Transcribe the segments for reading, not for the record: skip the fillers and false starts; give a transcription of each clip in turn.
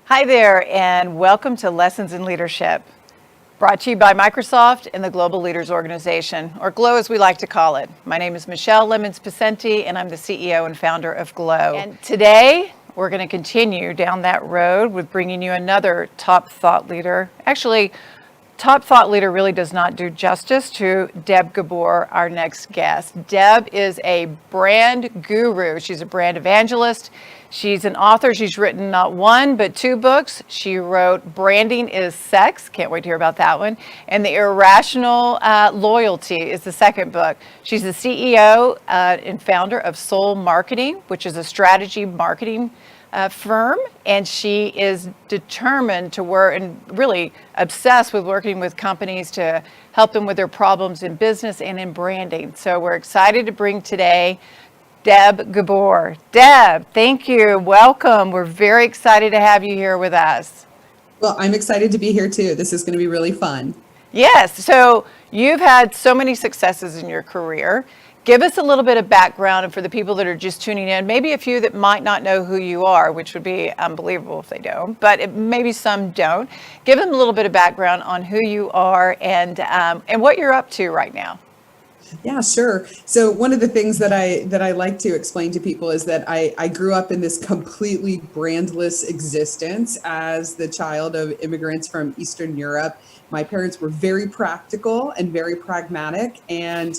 Hi there, and welcome to Lessons in Leadership, brought to you by Microsoft and the Global Leaders Organization, or GLOW as we like to call it. My name is Michelle Lemons-Picenti, and I'm the CEO and founder of GLOW. And today, we're going to continue down that road with bringing you another top thought leader. Actually, top thought leader really does not do justice to Deb Gabor, our next guest. Deb is a brand guru. She's a brand evangelist. She's an author. She's written not one, but two books. She wrote Branding is Sex. Can't wait to hear about that one. And The Irrational Loyalty is the second book. She's the CEO and founder of Soul Marketing, which is a strategy marketing firm, and she is determined to work and really obsessed with working with companies to help them with their problems in business and in branding. So we're excited to bring today Deb Gabor. Deb, thank you. Welcome. We're very excited to have you here with us. Well, I'm excited to be here too. This is going to be really fun. Yes. So you've had so many successes in your career. Give us a little bit of background, and for the people that are just tuning in, maybe a few that might not know who you are, which would be unbelievable if they don't, but maybe some don't. Give them a little bit of background on who you are and what you're up to right now. Yeah, sure. So one of the things that I like to explain to people is that I grew up in this completely brandless existence as the child of immigrants from Eastern Europe. My parents were very practical and very pragmatic, and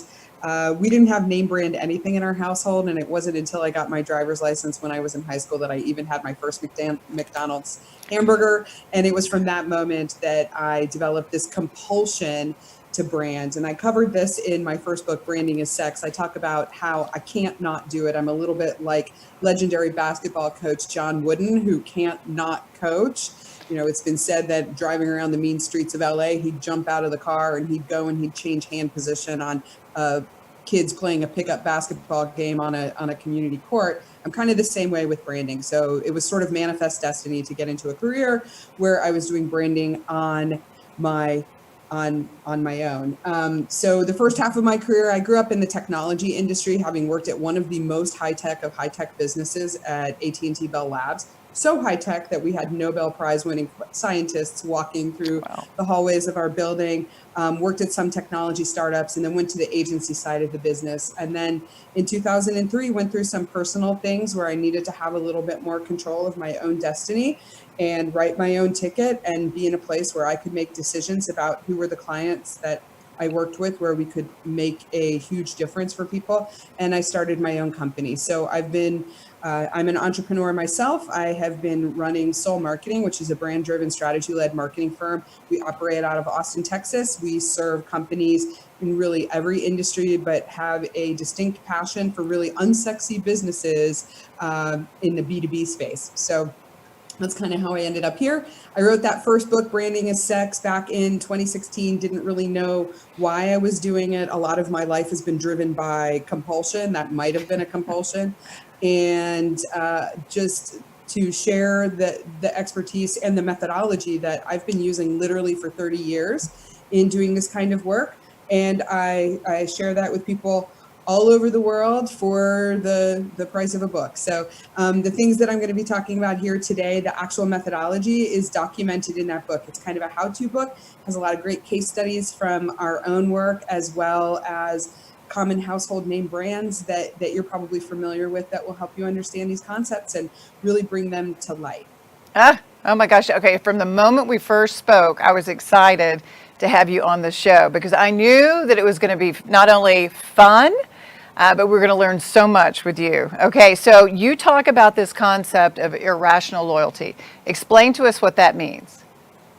we didn't have name brand anything in our household. And it wasn't until I got my driver's license when I was in high school that I even had my first McDonald's hamburger. And it was from that moment that I developed this compulsion to brand. And I covered this in my first book, Branding is Sex. I talk about how I can't not do it. I'm a little bit like legendary basketball coach John Wooden, who can't not coach. You know, it's been said that driving around the mean streets of LA, he'd jump out of the car and he'd go and he'd change hand position on kids playing a pickup basketball game on a community court. I'm kind of the same way with branding. So it was sort of manifest destiny to get into a career where I was doing branding on my own. So the first half of my career, I grew up in the technology industry, having worked at one of the most high-tech of high-tech businesses at AT&T Bell Labs. So high-tech that we had Nobel Prize winning scientists walking through the hallways of our building, worked at some technology startups, and then went to the agency side of the business. And then in 2003, went through some personal things where I needed to have a little bit more control of my own destiny and write my own ticket and be in a place where I could make decisions about who were the clients that I worked with, where we could make a huge difference for people. And I started my own company. So I'm an entrepreneur myself. I have been running Soul Marketing, which is a brand-driven, strategy-led marketing firm. We operate out of Austin, Texas. We serve companies in really every industry, but have a distinct passion for really unsexy businesses in the B2B space. So that's kind of how I ended up here. I wrote that first book, Branding is Sex, back in 2016. Didn't really know why I was doing it. A lot of my life has been driven by compulsion. That might have been a compulsion. And just to share the expertise and the methodology that I've been using literally for 30 years in doing this kind of work. And I share that with people all over the world for the price of a book. So the things that I'm going to be talking about here today, the actual methodology is documented in that book. It's kind of a how-to book, has a lot of great case studies from our own work, as well as common household name brands that you're probably familiar with that will help you understand these concepts and really bring them to light. Oh my gosh. Okay. From the moment we first spoke, I was excited to have you on the show because I knew that it was going to be not only fun, but we're going to learn so much with you. Okay, so you talk about this concept of irrational loyalty. Explain to us what that means.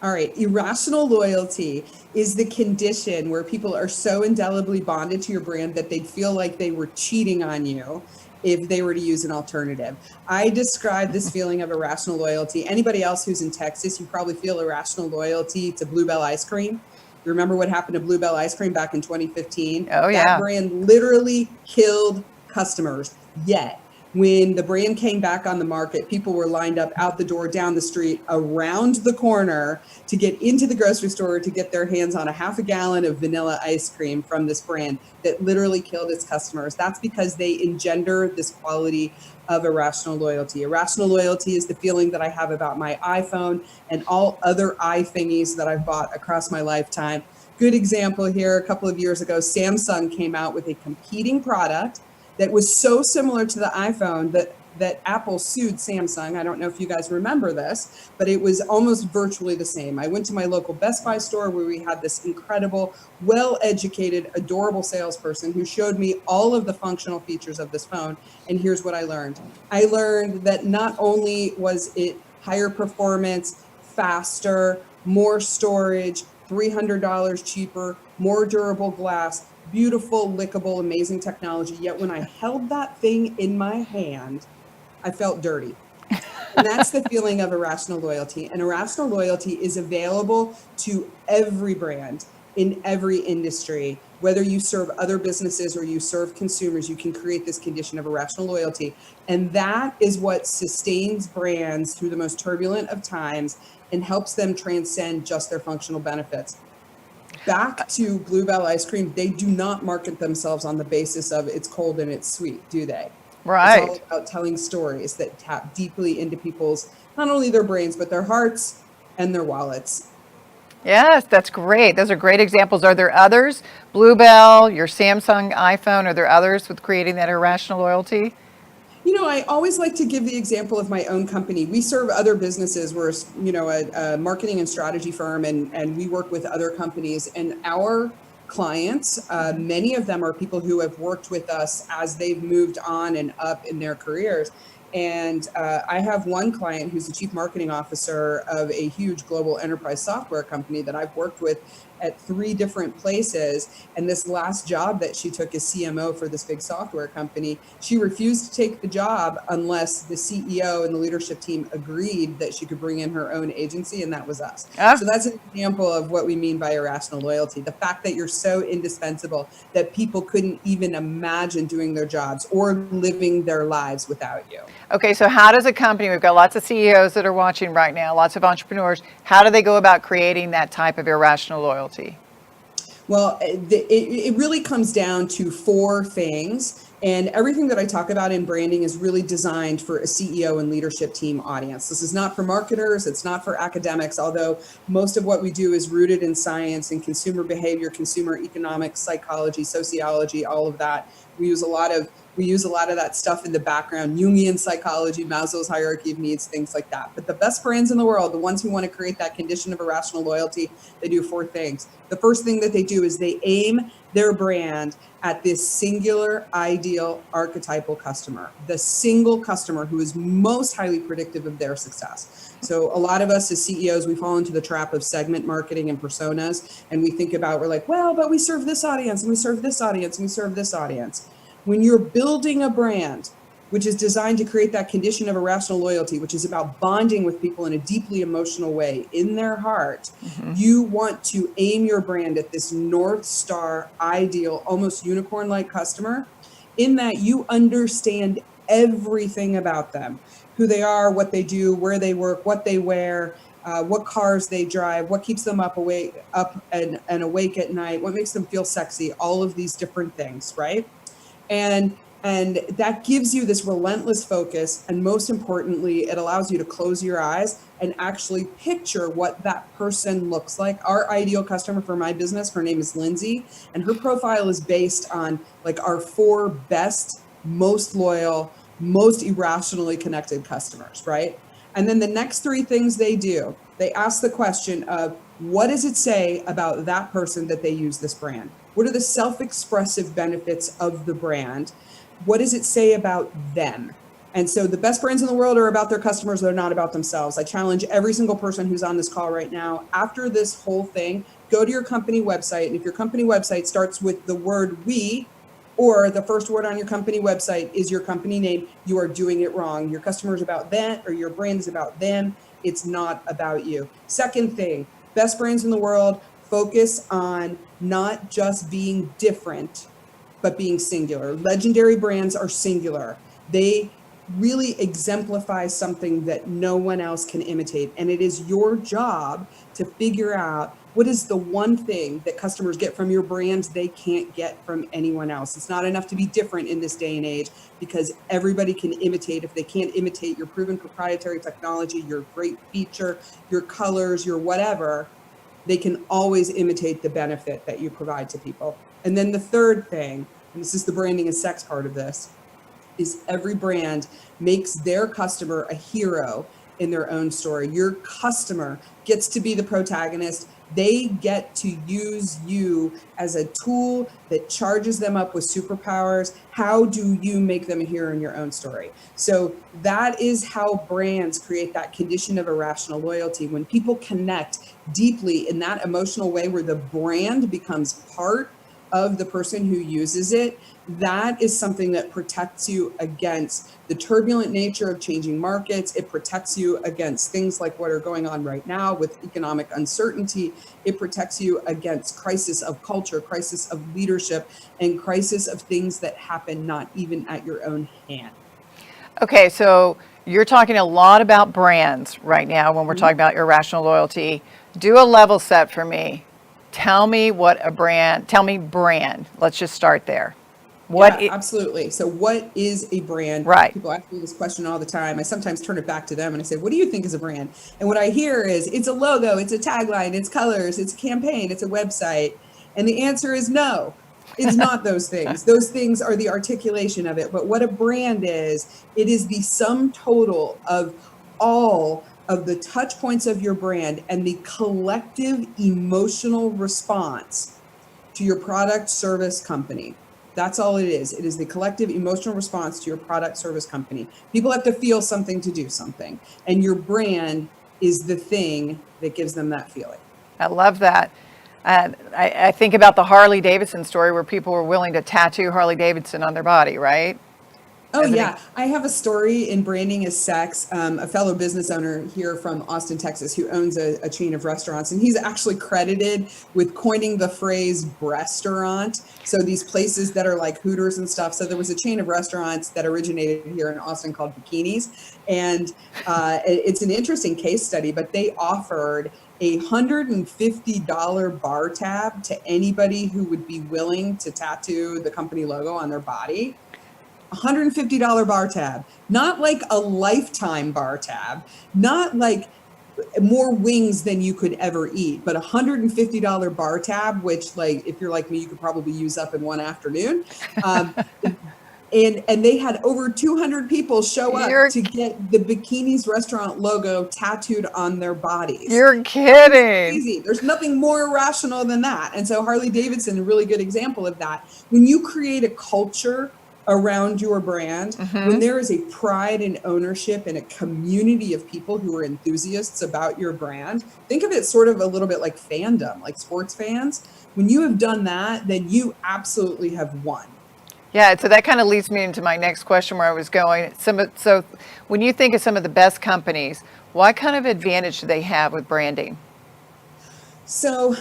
All right, irrational loyalty is the condition where people are so indelibly bonded to your brand that they'd feel like they were cheating on you if they were to use an alternative. I describe this feeling of irrational loyalty. Anybody else who's in Texas, you probably feel irrational loyalty to Bluebell ice cream. You remember what happened to Bluebell ice cream back in 2015? Oh, yeah. That brand literally killed customers. Yet When the brand came back on the market, people were lined up out the door, down the street, around the corner to get into the grocery store to get their hands on a half a gallon of vanilla ice cream from this brand that literally killed its customers. That's because they engender this quality of irrational loyalty. Irrational loyalty is the feeling that I have about my iPhone and all other iThingies that I've bought across my lifetime. Good example here, a couple of years ago, Samsung came out with a competing product that was so similar to the iPhone that Apple sued Samsung. I don't know if you guys remember this, but it was almost virtually the same. I went to my local Best Buy store where we had this incredible, well-educated, adorable salesperson who showed me all of the functional features of this phone. And here's what I learned. I learned that not only was it higher performance, faster, more storage, $300 cheaper, more durable glass, beautiful, lickable, amazing technology. Yet when I held that thing in my hand, I felt dirty. And that's the feeling of irrational loyalty. And irrational loyalty is available to every brand in every industry. Whether you serve other businesses or you serve consumers, you can create this condition of irrational loyalty. And that is what sustains brands through the most turbulent of times and helps them transcend just their functional benefits. Back to Bluebell ice cream, they do not market themselves on the basis of it's cold and it's sweet, do they? Right. It's all about telling stories that tap deeply into people's, not only their brains, but their hearts and their wallets. Yes, that's great. Those are great examples. Are there others? Bluebell, your Samsung iPhone, are there others with creating that irrational loyalty? You know, I always like to give the example of my own company. We serve other businesses. We're, a marketing and strategy firm, and we work with other companies. And our clients, many of them are people who have worked with us as they've moved on and up in their careers. And I have one client who's the chief marketing officer of a huge global enterprise software company that I've worked with at 3 different places. And this last job that she took as CMO for this big software company, she refused to take the job unless the CEO and the leadership team agreed that she could bring in her own agency, and that was us. So that's an example of what we mean by irrational loyalty. The fact that you're so indispensable that people couldn't even imagine doing their jobs or living their lives without you. Okay, so how does a company, we've got lots of CEOs that are watching right now, lots of entrepreneurs, how do they go about creating that type of irrational loyalty? Well, it really comes down to 4 things. And everything that I talk about in branding is really designed for a CEO and leadership team audience. This is not for marketers. It's not for academics, although most of what we do is rooted in science and consumer behavior, consumer economics, psychology, sociology, all of that. We use a lot of that stuff in the background, Jungian psychology, Maslow's hierarchy of needs, things like that. But the best brands in the world, the ones who want to create that condition of irrational loyalty, they do 4 things. The first thing that they do is they aim their brand at this singular, ideal, archetypal customer, the single customer who is most highly predictive of their success. So a lot of us as CEOs, we fall into the trap of segment marketing and personas. And we think about, we're like, well, but we serve this audience and we serve this audience and we serve this audience. When you're building a brand, which is designed to create that condition of irrational loyalty, which is about bonding with people in a deeply emotional way in their heart, you want to aim your brand at this North Star, ideal, almost unicorn-like customer, in that you understand everything about them, who they are, what they do, where they work, what they wear, what cars they drive, what keeps them up and awake at night, what makes them feel sexy, all of these different things, right? And that gives you this relentless focus. And most importantly, it allows you to close your eyes and actually picture what that person looks like. Our ideal customer for my business, her name is Lindsay, and her profile is based on like our 4 best, most loyal, most irrationally connected customers, right? And then the next 3 things they do, they ask the question of, what does it say about that person that they use this brand? What are the self-expressive benefits of the brand? What does it say about them? And so the best brands in the world are about their customers. They're not about themselves. I challenge every single person who's on this call right now, after this whole thing, go to your company website. And if your company website starts with the word we, or the first word on your company website is your company name, you are doing it wrong. Your customer is about them, or your brand is about them. It's not about you. Second thing, best brands in the world focus on not just being different, but being singular. Legendary brands are singular. They really exemplifies something that no one else can imitate. And it is your job to figure out what is the one thing that customers get from your brand they can't get from anyone else. It's not enough to be different in this day and age, because everybody can imitate. If they can't imitate your proven proprietary technology, your great feature, your colors, your whatever, they can always imitate the benefit that you provide to people. And then the third thing, and this is the branding and sex part of this, is every brand makes their customer a hero in their own story. Your customer gets to be the protagonist. They get to use you as a tool that charges them up with superpowers. How do you make them a hero in your own story? So that is how brands create that condition of irrational loyalty. When people connect deeply in that emotional way where the brand becomes part of the person who uses it, that is something that protects you against the turbulent nature of changing markets. It protects you against things like what are going on right now with economic uncertainty. It protects you against crisis of culture, crisis of leadership, and crisis of things that happen not even at your own hand. Okay, so you're talking a lot about brands right now when we're talking about irrational loyalty. Do a level set for me. Tell me brand. Let's just start there. Absolutely. So what is a brand? Right. People ask me this question all the time. I sometimes turn it back to them and I say, what do you think is a brand? And what I hear is it's a logo, it's a tagline, it's colors, it's a campaign, it's a website. And the answer is no, it's not those things. Those things are the articulation of it. But what a brand is, it is the sum total of all of the touch points of your brand and the collective emotional response to your product, service, company. That's all it is. It is the collective emotional response to your product, service, company. People have to feel something to do something. And your brand is the thing that gives them that feeling. I love that. I think about the Harley Davidson story where people were willing to tattoo Harley Davidson on their body, right? Oh, yeah. I have a story in Branding is Sex, a fellow business owner here from Austin, Texas, who owns a chain of restaurants. And he's actually credited with coining the phrase breastaurant. So these places that are like Hooters and stuff. So there was a chain of restaurants that originated here in Austin called Bikinis. And it's an interesting case study, but they offered a $150 bar tab to anybody who would be willing to tattoo the company logo on their body. $150 bar tab, not like a lifetime bar tab, not like more wings than you could ever eat, but $150 bar tab, which, like, if you're like me, you could probably use up in one afternoon. And they had over 200 people show up to get the Bikinis restaurant logo tattooed on their bodies. You're kidding. Crazy. There's nothing more irrational than that. And so Harley Davidson, a really good example of that. When you create a culture around your brand, when there is a pride and ownership and a community of people who are enthusiasts about your brand, think of it sort of a little bit like fandom, like sports fans. When you have done that, then you absolutely have won. Yeah, so that kind of leads me into my next question where I was going. So when you think of some of the best companies, what kind of advantage do they have with branding? So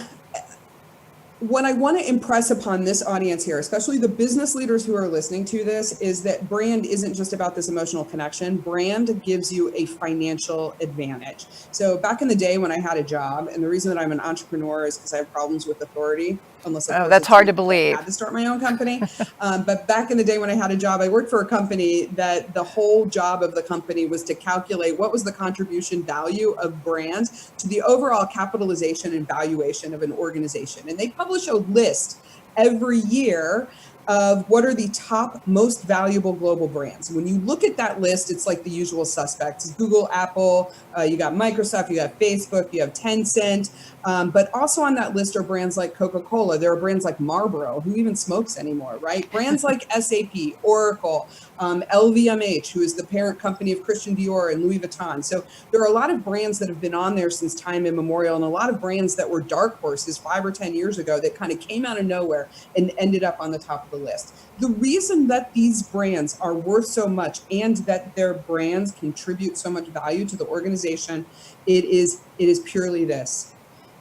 what I want to impress upon this audience here, especially the business leaders who are listening to this, is that brand isn't just about this emotional connection. Brand gives you a financial advantage. So back in the day when I had a job, and the reason that I'm an entrepreneur is because I have problems with authority. That's hard to believe. I had to start my own company. But back in the day when I had a job, I worked for a company that the whole job of the company was to calculate what was the contribution value of brands to the overall capitalization and valuation of an organization. And they publish a list every year of what are the top most valuable global brands. When you look at that list, it's like the usual suspects: Google, Apple, you got Microsoft, you got Facebook, you have Tencent. But also on that list are brands like Coca-Cola. There are brands like Marlboro, who even smokes anymore, right? Brands like SAP, Oracle, LVMH, who is the parent company of Christian Dior and Louis Vuitton. So there are a lot of brands that have been on there since time immemorial, and a lot of brands that were dark horses 5 or 10 years ago that kind of came out of nowhere and ended up on the top of the list. The reason that these brands are worth so much and that their brands contribute so much value to the organization, it is purely this.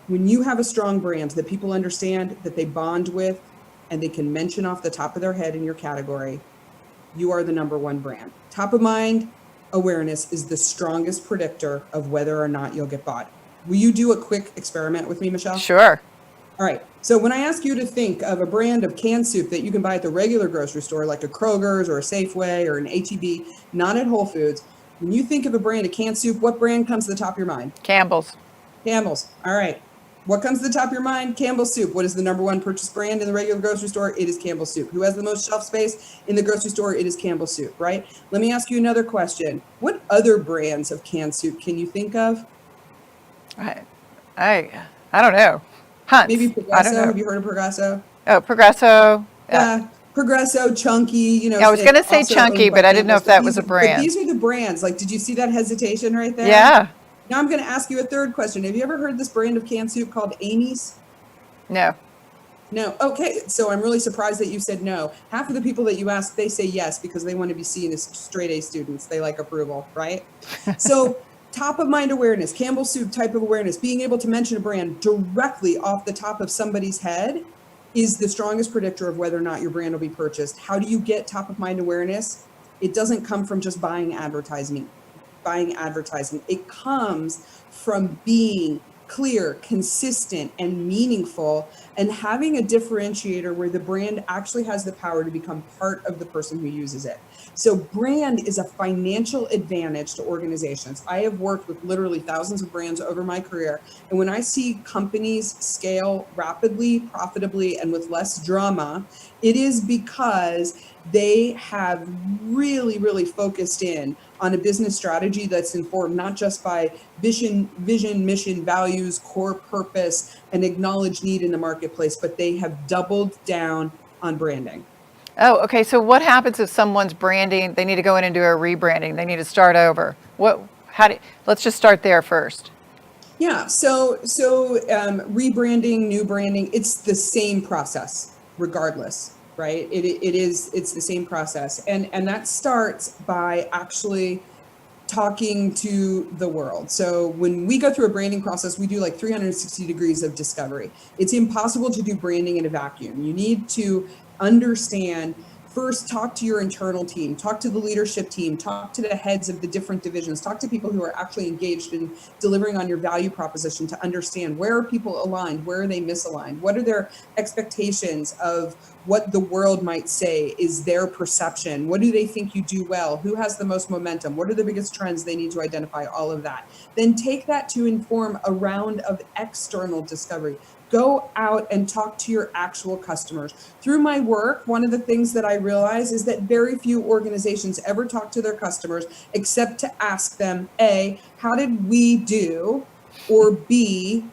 When you have a strong brand that people understand, that they bond with, and they can mention off the top of their head in your category, you are the number one brand. Top of mind awareness is the strongest predictor of whether or not you'll get bought. Will you do a quick experiment with me, Michelle? Sure. All right. So when I ask you to think of a brand of canned soup that you can buy at the regular grocery store, like a Kroger's or a Safeway or an H-E-B, not at Whole Foods, when you think of a brand of canned soup, what brand comes to the top of your mind? Campbell's. Campbell's. All right. What comes to the top of your mind? Campbell's soup. What is the number one purchased brand in the regular grocery store? It is Campbell's soup. Who has the most shelf space in the grocery store? It is Campbell's soup, right? Let me ask you another question. What other brands of canned soup can you think of? I don't know. Hunt's. Maybe I don't Progresso. know. Have you heard of Progresso? Oh, Progresso. Yeah. Progresso, Chunky, you know. Yeah, I was going to say also Chunky, owned by but I didn't know Campbell's. if that But was a But brand. these are the brands. Like, did you see that hesitation right there? Yeah. Now I'm going to ask you a third question. Have you ever heard this brand of canned soup called Amy's? No. No. Okay. So I'm really surprised that you said no. Half of the people that you ask, they say yes because they want to be seen as straight A students. They like approval, right? So top of mind awareness, Campbell's soup type of awareness, being able to mention a brand directly off the top of somebody's head is the strongest predictor of whether or not your brand will be purchased. How do you get top of mind awareness? It doesn't come from just buying advertising. It comes from being clear, consistent, and meaningful, and having a differentiator where the brand actually has the power to become part of the person who uses it. So brand is a financial advantage to organizations. I have worked with literally thousands of brands over my career, and when I see companies scale rapidly, profitably, and with less drama, it is because they have really, really focused in on a business strategy that's informed not just by vision, mission, values, core purpose, and acknowledged need in the marketplace, but they have doubled down on branding. Oh, okay. So what happens if someone's branding, they need to go in and do a rebranding, they need to start over? Let's just start there first. Yeah, so rebranding, new branding, it's the same process regardless, right? It's the same process. And that starts by actually talking to the world. So when we go through a branding process, we do like 360 degrees of discovery. It's impossible to do branding in a vacuum. You need to understand, first talk to your internal team, talk to the leadership team, talk to the heads of the different divisions, talk to people who are actually engaged in delivering on your value proposition to understand where are people aligned, where are they misaligned, what are their expectations of what the world might say is their perception, what do they think you do well, who has the most momentum, what are the biggest trends they need to identify, all of that. Then take that to inform a round of external discovery. Go out and talk to your actual customers. Through my work, one of the things that I realize is that very few organizations ever talk to their customers except to ask them, A, how did we do? Or B,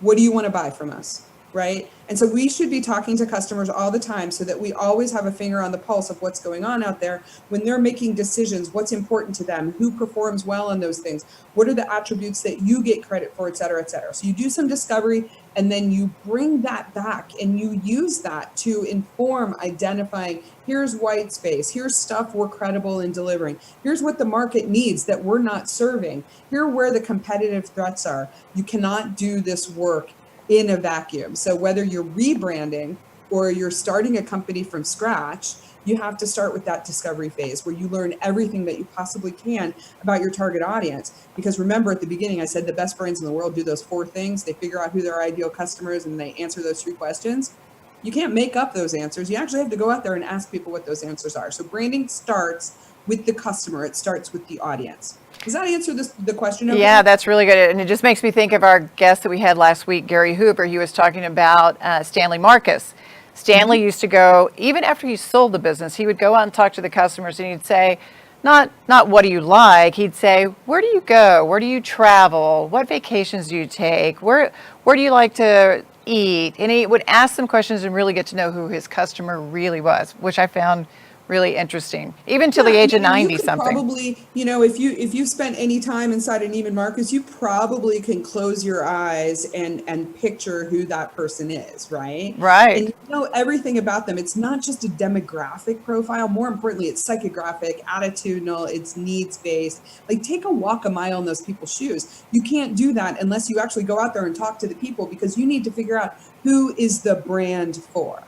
what do you want to buy from us? Right? And so we should be talking to customers all the time so that we always have a finger on the pulse of what's going on out there when they're making decisions, what's important to them, who performs well on those things, what are the attributes that you get credit for, et cetera, et cetera. So you do some discovery and then you bring that back and you use that to inform identifying, here's white space, here's stuff we're credible in delivering, here's what the market needs that we're not serving, here are where the competitive threats are. You cannot do this work in a vacuum. So whether you're rebranding or you're starting a company from scratch, you have to start with that discovery phase where you learn everything that you possibly can about your target audience. Because remember at the beginning, I said the best brands in the world do those 4 things. They figure out who their ideal customer is and they answer those 3 questions. You can't make up those answers. You actually have to go out there and ask people what those answers are. So branding starts with the customer. It starts with the audience. Does that answer the question? Okay? Yeah, that's really good. And it just makes me think of our guest that we had last week, Gary Hooper. He was talking about Stanley Marcus. Stanley used to go, even after he sold the business, he would go out and talk to the customers and he'd say, not what do you like? He'd say, where do you go? Where do you travel? What vacations do you take? Where do you like to eat? And he would ask them questions and really get to know who his customer really was, which I found really interesting, even till the age of 90 something. Probably, if you spent any time inside of Neiman Marcus, you probably can close your eyes and picture who that person is, right? Right. And you know everything about them. It's not just a demographic profile. More importantly, it's psychographic, attitudinal, it's needs-based. Like take a walk a mile in those people's shoes. You can't do that unless you actually go out there and talk to the people because you need to figure out who is the brand for.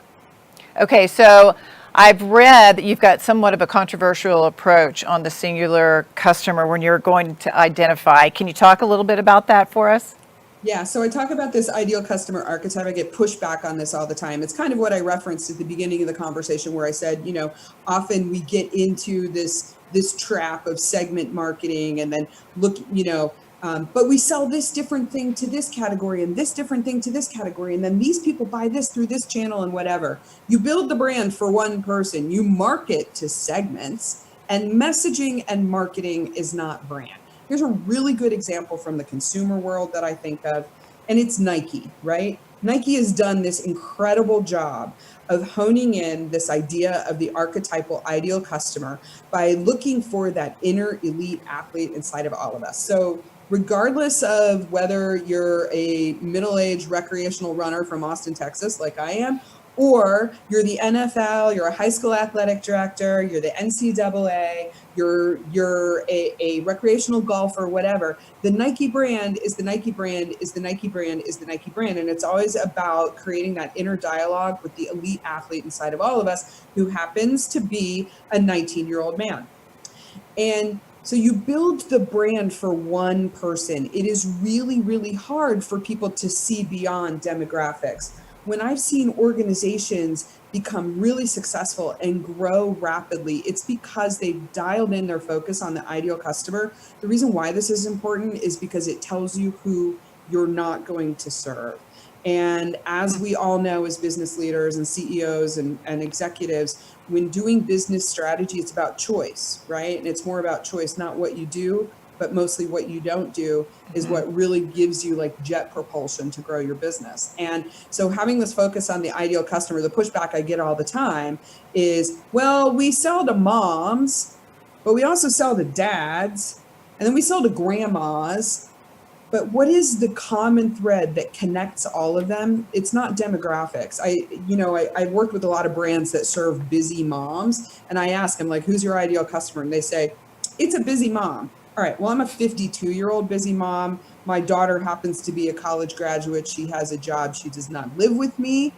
Okay, so I've read that you've got somewhat of a controversial approach on the singular customer when you're going to identify. Can you talk a little bit about that for us? Yeah, so I talk about this ideal customer archetype. I get pushback on this all the time. It's kind of what I referenced at the beginning of the conversation where I said, often we get into this trap of segment marketing and then look, but we sell this different thing to this category and this different thing to this category. And then these people buy this through this channel and whatever. You build the brand for one person, you market to segments, and messaging and marketing is not brand. Here's a really good example from the consumer world that I think of, and it's Nike, right? Nike has done this incredible job of honing in this idea of the archetypal ideal customer by looking for that inner elite athlete inside of all of us. So regardless of whether you're a middle-aged recreational runner from Austin, Texas, like I am, or you're the NFL, you're a high school athletic director, you're the NCAA, you're a recreational golfer, whatever. The Nike brand is the Nike brand is the Nike brand is the Nike brand. And it's always about creating that inner dialogue with the elite athlete inside of all of us who happens to be a 19-year-old man. And so you build the brand for one person. It is really, really hard for people to see beyond demographics. When I've seen organizations become really successful and grow rapidly, it's because they've dialed in their focus on the ideal customer. The reason why this is important is because it tells you who you're not going to serve. And as we all know, as business leaders and CEOs and executives, when doing business strategy, it's about choice, right? And it's more about choice, not what you do, but mostly what you don't do is what really gives you like jet propulsion to grow your business. And so having this focus on the ideal customer, the pushback I get all the time is, well, we sell to moms, but we also sell to dads, and then we sell to grandmas. But what is the common thread that connects all of them? It's not demographics. I worked with a lot of brands that serve busy moms, and I ask them, like, who's your ideal customer? And they say, it's a busy mom. All right, well, I'm a 52-year-old busy mom. My daughter happens to be a college graduate. She has a job. She does not live with me.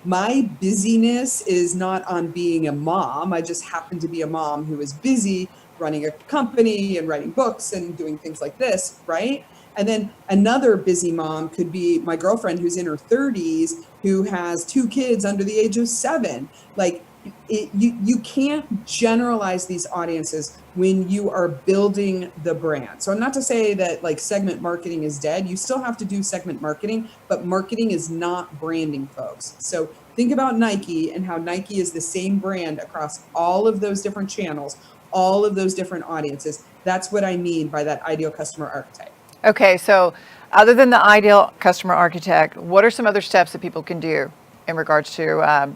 My busyness is not on being a mom. I just happen to be a mom who is busy running a company and writing books and doing things like this, right? And then another busy mom could be my girlfriend who's in her 30s, who has 2 kids under the age of 7. Like, you can't generalize these audiences when you are building the brand. So I'm not to say that like segment marketing is dead. You still have to do segment marketing, but marketing is not branding, folks. So think about Nike and how Nike is the same brand across all of those different channels, all of those different audiences. That's what I mean by that ideal customer archetype. Okay, so other than the ideal customer architect, what are some other steps that people can do in regards to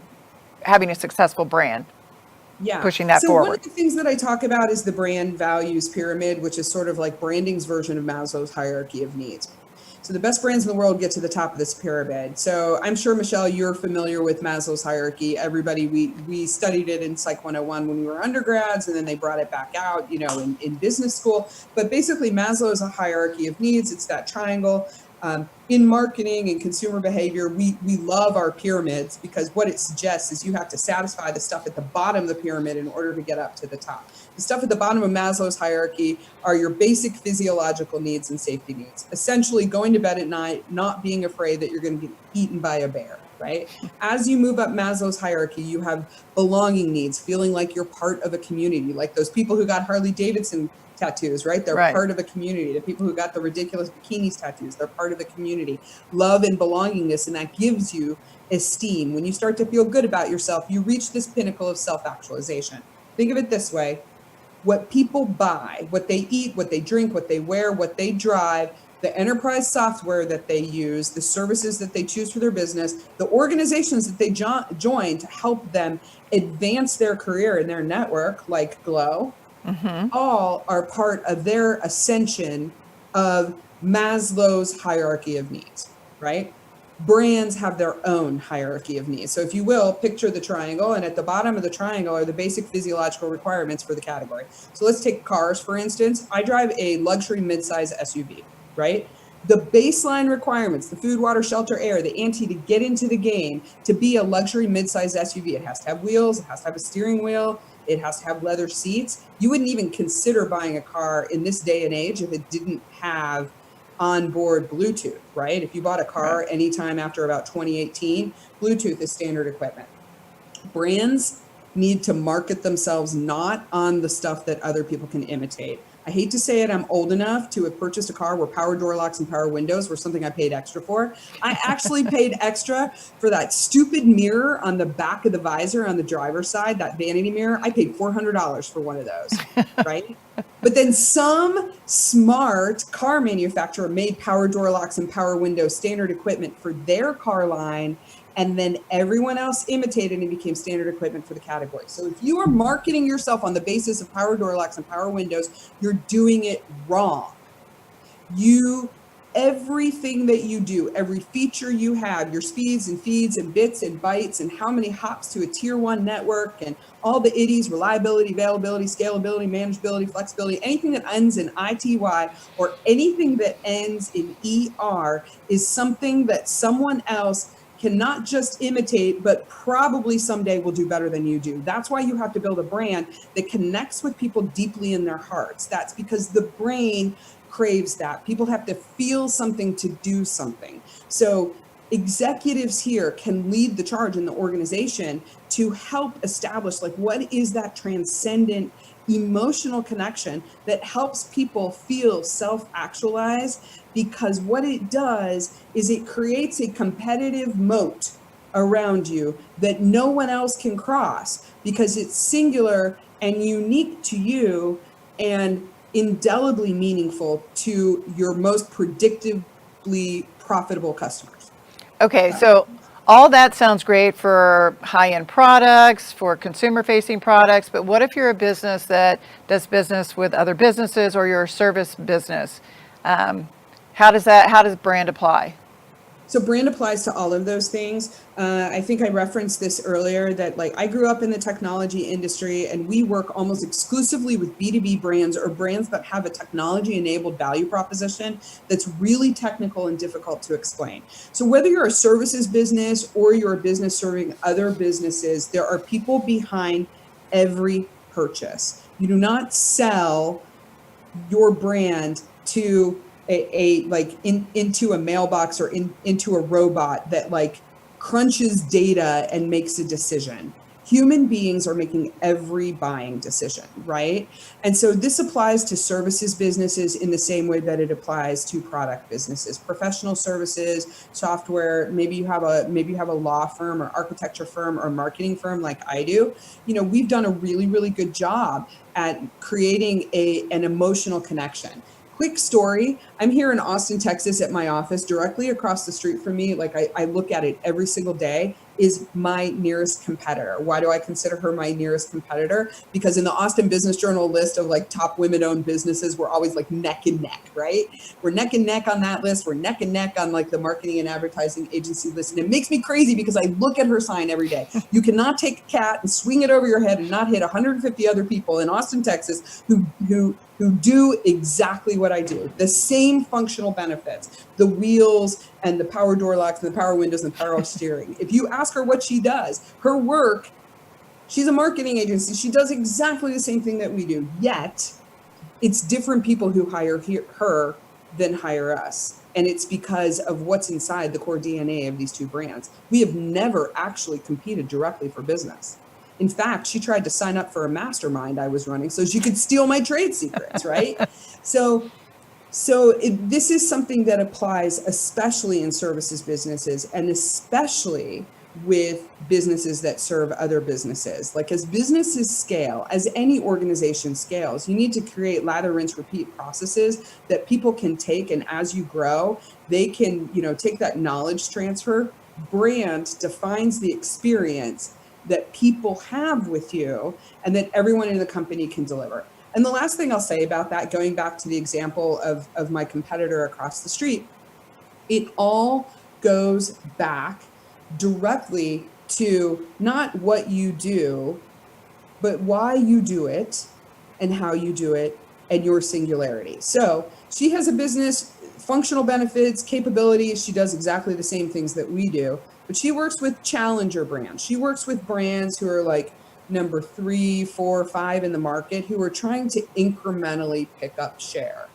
having a successful brand? Yeah. Pushing that so forward. One of the things that I talk about is the brand values pyramid, which is sort of like branding's version of Maslow's hierarchy of needs. So the best brands in the world get to the top of this pyramid. So I'm sure, Michelle, you're familiar with Maslow's hierarchy. Everybody, we studied it in Psych 101 when we were undergrads, and then they brought it back out, in business school. But basically, Maslow is a hierarchy of needs. It's that triangle. In marketing and consumer behavior, we love our pyramids because what it suggests is you have to satisfy the stuff at the bottom of the pyramid in order to get up to the top. The stuff at the bottom of Maslow's hierarchy are your basic physiological needs and safety needs. Essentially, going to bed at night, not being afraid that you're going to get eaten by a bear, right? As you move up Maslow's hierarchy, you have belonging needs, feeling like you're part of a community, like those people who got Harley Davidson tattoos, right? They're part of a community. The people who got the ridiculous bikinis tattoos, they're part of a community. Love and belongingness, and that gives you esteem. When you start to feel good about yourself, you reach this pinnacle of self-actualization. Think of it this way. What people buy, what they eat, what they drink, what they wear, what they drive, the enterprise software that they use, the services that they choose for their business, the organizations that they join to help them advance their career and their network, like Glow, all are part of their ascension of Maslow's hierarchy of needs, right? Brands have their own hierarchy of needs. So if you will, picture the triangle, and at the bottom of the triangle are the basic physiological requirements for the category. So let's take cars, for instance. I drive a luxury midsize SUV, right? The baseline requirements, the food, water, shelter, air, the ante to get into the game, to be a luxury mid-size SUV, it has to have wheels, it has to have a steering wheel, it has to have leather seats. You wouldn't even consider buying a car in this day and age if it didn't have onboard Bluetooth, right? If you bought a car anytime after about 2018, Bluetooth is standard equipment. Brands need to market themselves not on the stuff that other people can imitate. I hate to say it, I'm old enough to have purchased a car where power door locks and power windows were something I paid extra for. I actually paid extra for that stupid mirror on the back of the visor on the driver's side, that vanity mirror. I paid $400 for one of those, right? But then some smart car manufacturer made power door locks and power windows standard equipment for their car line, and then everyone else imitated and became standard equipment for the category. So if you are marketing yourself on the basis of power door locks and power windows, you're doing it wrong. Everything that you do, every feature you have, your speeds and feeds and bits and bytes and how many hops to a tier 1 network and all the IDs, reliability, availability, scalability, manageability, flexibility, anything that ends in ITY or anything that ends in ER is something that someone else can not just imitate, but probably someday will do better than you do. That's why you have to build a brand that connects with people deeply in their hearts. That's because the brain craves that. People have to feel something to do something. So executives here can lead the charge in the organization to help establish, like, what is that transcendent emotional connection that helps people feel self-actualized, because what it does is it creates a competitive moat around you that no one else can cross, because it's singular and unique to you and indelibly meaningful to your most predictably profitable customers. Okay, so all that sounds great for high-end products, for consumer-facing products, but what if you're a business that does business with other businesses, or you're a service business? How does brand apply? So brand applies to all of those things. I think I referenced this earlier that, like, I grew up in the technology industry and we work almost exclusively with B2B brands, or brands that have a technology enabled value proposition that's really technical and difficult to explain. So whether you're a services business or you're a business serving other businesses, there are people behind every purchase. You do not sell your brand to into a mailbox or into a robot that, like, crunches data and makes a decision. Human beings are making every buying decision, right? And so this applies to services businesses in the same way that it applies to product businesses, professional services, software. Maybe you have a law firm or architecture firm or marketing firm like I do. We've done a really, really good job at creating an emotional connection. Quick story, I'm here in Austin, Texas at my office. Directly across the street from me, like I look at it every single day, is my nearest competitor. Why do I consider her my nearest competitor? Because in the Austin Business Journal list of, like, top women-owned businesses, we're always, like, neck and neck, right? We're neck and neck on that list. We're neck and neck on, like, the marketing and advertising agency list. And it makes me crazy because I look at her sign every day. You cannot take a cat and swing it over your head and not hit 150 other people in Austin, Texas who do exactly what I do. The same functional benefits, the wheels and the power door locks and the power windows and the power steering. If you ask her what she does, her work, she's a marketing agency. She does exactly the same thing that we do. Yet it's different people who hire her than hire us. And it's because of what's inside the core DNA of these two brands. We have never actually competed directly for business. In fact, she tried to sign up for a mastermind I was running so she could steal my trade secrets, right? So this is something that applies especially in services businesses, and especially with businesses that serve other businesses. Like, as businesses scale, as any organization scales, you need to create lather, rinse, repeat processes that people can take, and as you grow, they can, take that knowledge transfer. Brand defines the experience that people have with you and that everyone in the company can deliver. And the last thing I'll say about that, going back to the example of my competitor across the street, it all goes back directly to not what you do, but why you do it and how you do it and your singularity. So she has a business functional benefits, capabilities. She does exactly the same things that we do, but she works with challenger brands. She works with brands who are like number 3, 4, 5 in the market, who are trying to incrementally pick up share.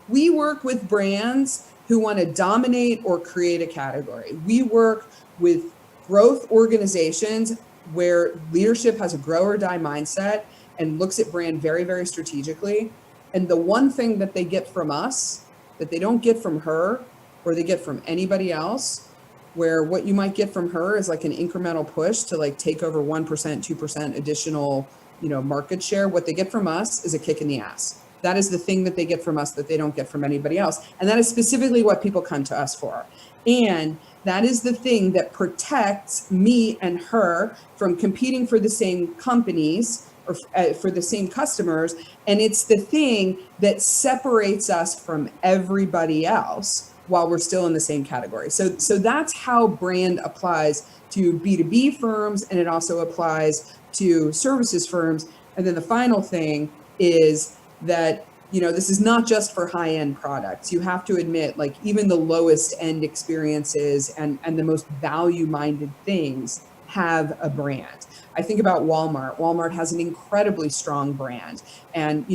We work with brands who want to dominate or create a category. We work with growth organizations where leadership has a grow or die mindset and looks at brand very, very strategically. And the one thing that they get from us that they don't get from her or they get from anybody else, where what you might get from her is like an incremental push to like take over 1%, 2% additional, market share. What they get from us is a kick in the ass. That is the thing that they get from us that they don't get from anybody else. And that is specifically what people come to us for. And that is the thing that protects me and her from competing for the same companies or for the same customers. And it's the thing that separates us from everybody else while we're still in the same category. So that's how brand applies to B2B firms, and it also applies to services firms. And then the final thing is that, this is not just for high-end products. You have to admit, like, even the lowest end experiences and the most value-minded things have a brand. I think about Walmart. Walmart has an incredibly strong brand, and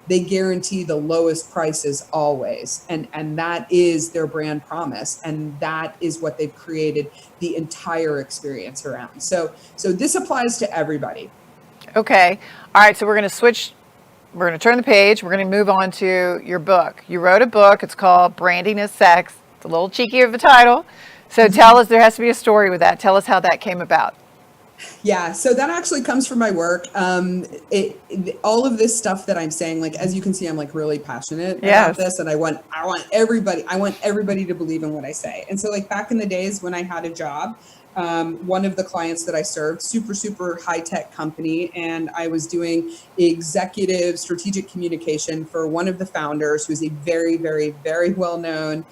they guarantee the lowest prices always, and that is their brand promise, and that is what they've created the entire experience around. So this applies to everybody. Okay. All right. So we're going to switch. We're going to turn the page. We're going to move on to your book. You wrote a book. It's called Branding is Sex. It's a little cheeky of a title. So tell us, there has to be a story with that. Tell us how that came about. Yeah, so that actually comes from my work. All of this stuff that I'm saying, like, as you can see, I'm like really passionate about this, and I want everybody to believe in what I say. And so, like, back in the days when I had a job, one of the clients that I served, super high tech company, and I was doing executive strategic communication for one of the founders, who's a very, very, very well known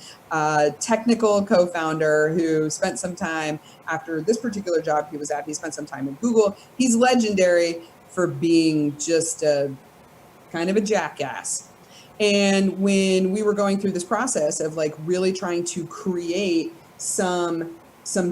technical co-founder who spent some time after this particular job he was at. He spent some time at Google. He's legendary for being just a kind of a jackass. And when we were going through this process of like really trying to create some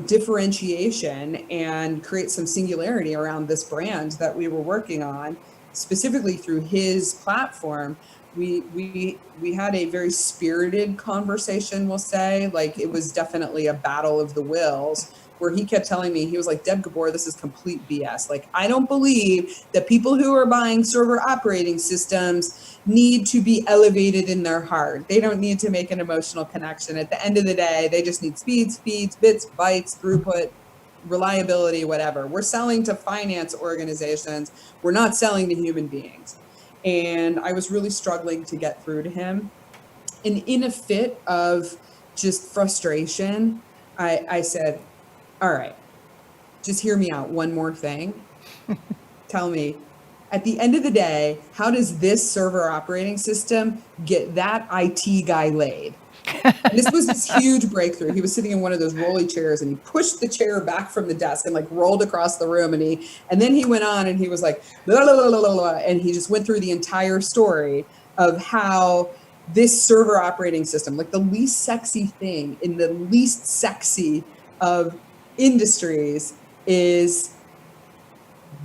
differentiation and create some singularity around this brand that we were working on, specifically through his platform, we had a very spirited conversation, we'll say. Like, it was definitely a battle of the wills, where he kept telling me, he was like, Deb Gabor, this is complete BS. Like, I don't believe that people who are buying server operating systems need to be elevated in their heart. They don't need to make an emotional connection. At the end of the day, they just need speeds, bits, bytes, throughput, reliability, whatever. We're selling to finance organizations. We're not selling to human beings. And I was really struggling to get through to him. And in a fit of just frustration, I said, all right, just hear me out. One more thing. Tell me, at the end of the day, how does this server operating system get that IT guy laid? And this was this huge breakthrough. He was sitting in one of those rolly chairs, and he pushed the chair back from the desk and like rolled across the room. And then he went on and he was like, blah, blah, blah, blah, blah, and he just went through the entire story of how this server operating system, like the least sexy thing in the least sexy of industries, is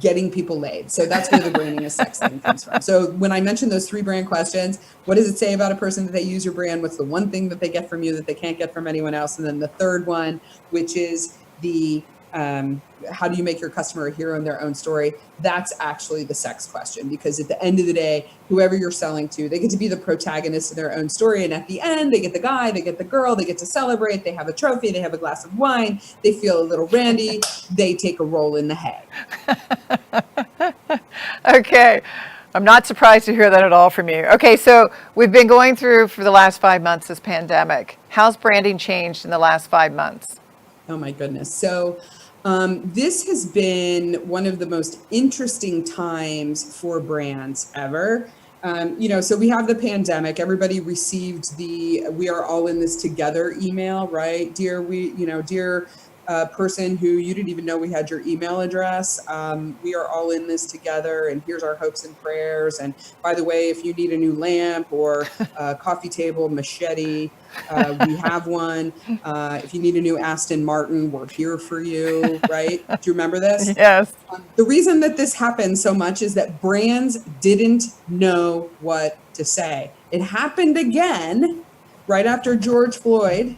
getting people laid. So that's where the branding is sex thing comes from. So when I mentioned those 3 brand questions, what does it say about a person that they use your brand? What's the one thing that they get from you that they can't get from anyone else? And then the third one, which is the how do you make your customer a hero in their own story? That's actually the sex question, because at the end of the day, whoever you're selling to, they get to be the protagonist of their own story. And at the end, they get the guy, they get the girl, they get to celebrate, they have a trophy, they have a glass of wine, they feel a little randy, they take a roll in the head. Okay. I'm not surprised to hear that at all from you. Okay, so we've been going through for the last 5 months this pandemic. How's branding changed in the last 5 months? Oh my goodness. So this has been one of the most interesting times for brands ever. So we have the pandemic. Everybody received the "we are all in this together" email, right? Dear person who you didn't even know we had your email address. We are all in this together, and here's our hopes and prayers. And by the way, if you need a new lamp or a coffee table, machete, we have one. If you need a new Aston Martin, we're here for you, right? Do you remember this? Yes. The reason that this happened so much is that brands didn't know what to say. It happened again right after George Floyd,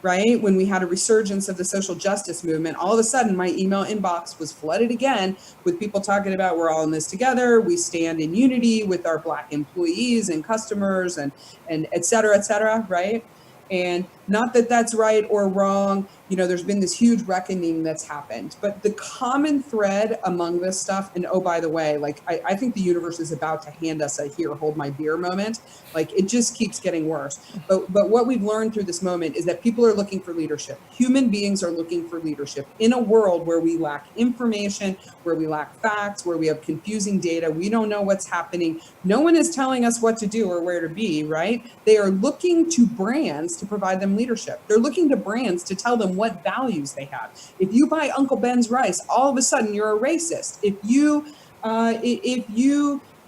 right? When we had a resurgence of the social justice movement, all of a sudden my email inbox was flooded again with people talking about we're all in this together. We stand in unity with our Black employees and customers and et cetera, right? And not that that's right or wrong. You know, there's been this huge reckoning that's happened. But the common thread among this stuff, and oh, by the way, like I think the universe is about to hand us a here, hold my beer moment. Like it just keeps getting worse. But what we've learned through this moment is that people are looking for leadership. Human beings are looking for leadership in a world where we lack information, where we lack facts, where we have confusing data. We don't know what's happening. No one is telling us what to do or where to be, right? They are looking to brands to provide them leadership. They're looking to brands to tell them what values they have. If you buy Uncle Ben's rice, all of a sudden you're a racist. If you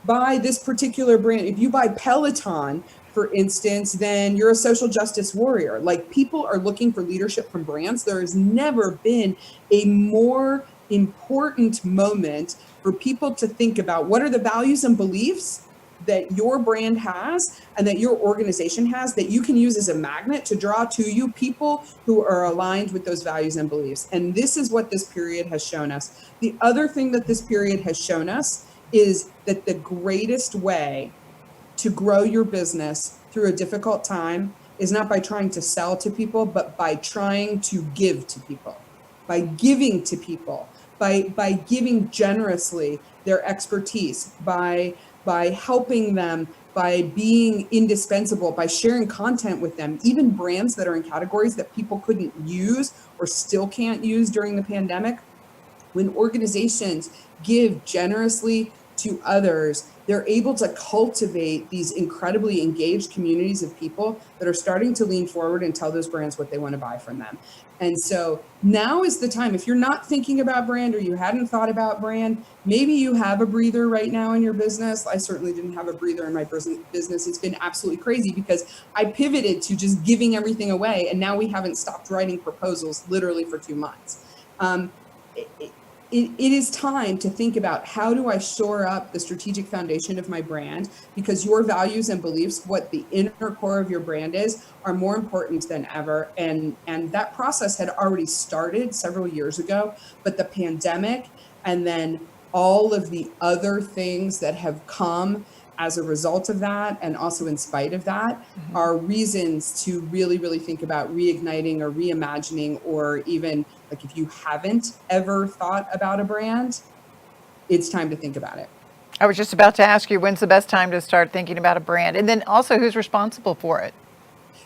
buy this particular brand, if you buy Peloton, for instance, then you're a social justice warrior. Like people are looking for leadership from brands. There has never been a more important moment for people to think about what are the values and beliefs that your brand has and that your organization has that you can use as a magnet to draw to you people who are aligned with those values and beliefs. And this is what this period has shown us. The other thing that this period has shown us is that the greatest way to grow your business through a difficult time is not by trying to sell to people, but by trying to give to people, by giving to people, by giving generously their expertise, by helping them, by being indispensable, by sharing content with them, even brands that are in categories that people couldn't use or still can't use during the pandemic. When organizations give generously to others, they're able to cultivate these incredibly engaged communities of people that are starting to lean forward and tell those brands what they want to buy from them. And so now is the time. If you're not thinking about brand or you hadn't thought about brand, maybe you have a breather right now in your business. I certainly didn't have a breather in my business. It's been absolutely crazy because I pivoted to just giving everything away. And now we haven't stopped writing proposals literally for 2 months. It is time to think about how do I shore up the strategic foundation of my brand, because your values and beliefs, what the inner core of your brand is, are more important than ever. And that process had already started several years ago, but the pandemic and then all of the other things that have come as a result of that, and also in spite of that, are reasons to really, really think about reigniting or reimagining, or even like if you haven't ever thought about a brand, it's time to think about it. I was just about to ask you, when's the best time to start thinking about a brand? And then also, who's responsible for it?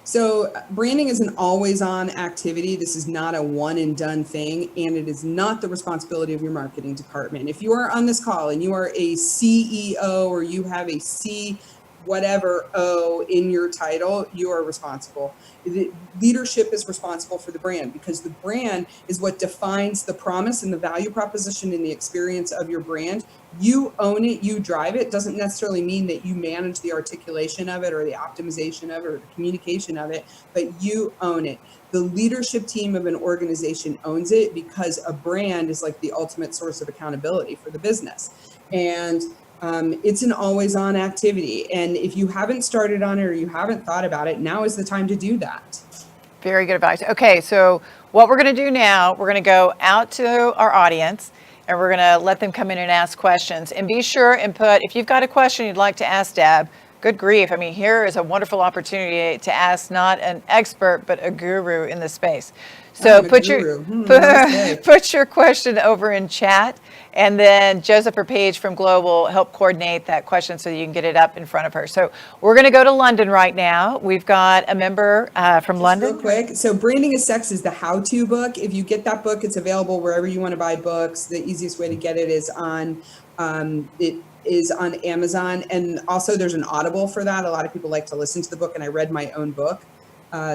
So branding is an always-on activity. This is not a one and done thing, and it is not the responsibility of your marketing department. If you are on this call and you are a CEO or you have a C whatever O in your title, you are responsible. The leadership is responsible for the brand, because the brand is what defines the promise and the value proposition and the experience of your brand. You own it, you drive it. Doesn't necessarily mean that you manage the articulation of it or the optimization of it or the communication of it, but you own it. The leadership team of an organization owns it, because a brand is like the ultimate source of accountability for the business. And it's an always-on activity. And if you haven't started on it or you haven't thought about it, now is the time to do that. Very good advice. Okay, so what we're going to do now, we're going to go out to our audience and we're going to let them come in and ask questions. And be sure and put, if you've got a question you'd like to ask Deb, good grief. I mean, here is a wonderful opportunity to ask not an expert, but a guru in the space. So put your question over in chat, and then Joseph or Paige from Global help coordinate that question so you can get it up in front of her. So we're going to go to London right now. We've got a member from London. Real quick. So Branding is Sex is the how-to book. If you get that book, it's available wherever you want to buy books. The easiest way to get it is on Amazon. And also there's an Audible for that. A lot of people like to listen to the book, and I read my own book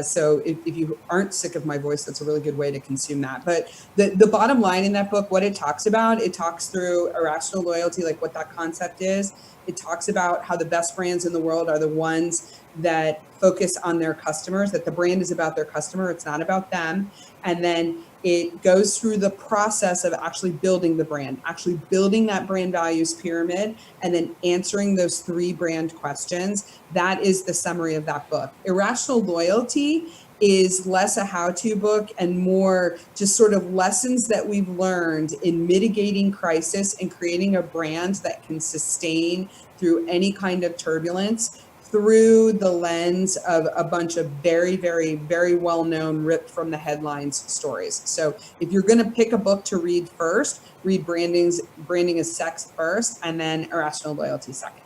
So if you aren't sick of my voice, that's a really good way to consume that. But the bottom line in that book, what it talks about, it talks through irrational loyalty, like what that concept is. It talks about how the best brands in the world are the ones that focus on their customers, that the brand is about their customer, it's not about them. And then it goes through the process of actually building the brand, actually building that brand values pyramid, and then answering those 3 brand questions. That is the summary of that book. Irrational Loyalty is less a how-to book and more just sort of lessons that we've learned in mitigating crisis and creating a brand that can sustain through any kind of turbulence, through the lens of a bunch of very, very, very well-known, ripped from the headlines stories. So if you're going to pick a book to read first, read Branding is Sex first, and then Irrational Loyalty second.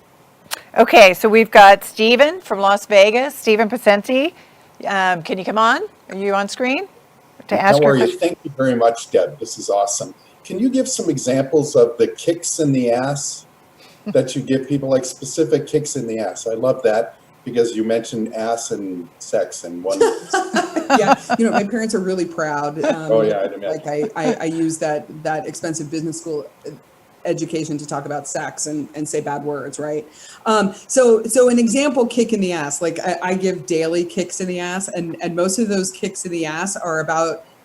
Okay, so we've got Stephen from Las Vegas, Stephen Pacenti. Can you come on? Are you on screen? To ask How your are you? question? Thank you very much, Deb. This is awesome. Can you give some examples of the kicks in the ass that you give people, like specific kicks in the ass? I love that because you mentioned ass and sex in one. Yeah, my parents are really proud. Oh yeah, I'd imagine. Like I use that expensive business school education to talk about sex and say bad words, right? So an example kick in the ass, like I give daily kicks in the ass, and most of those kicks in the ass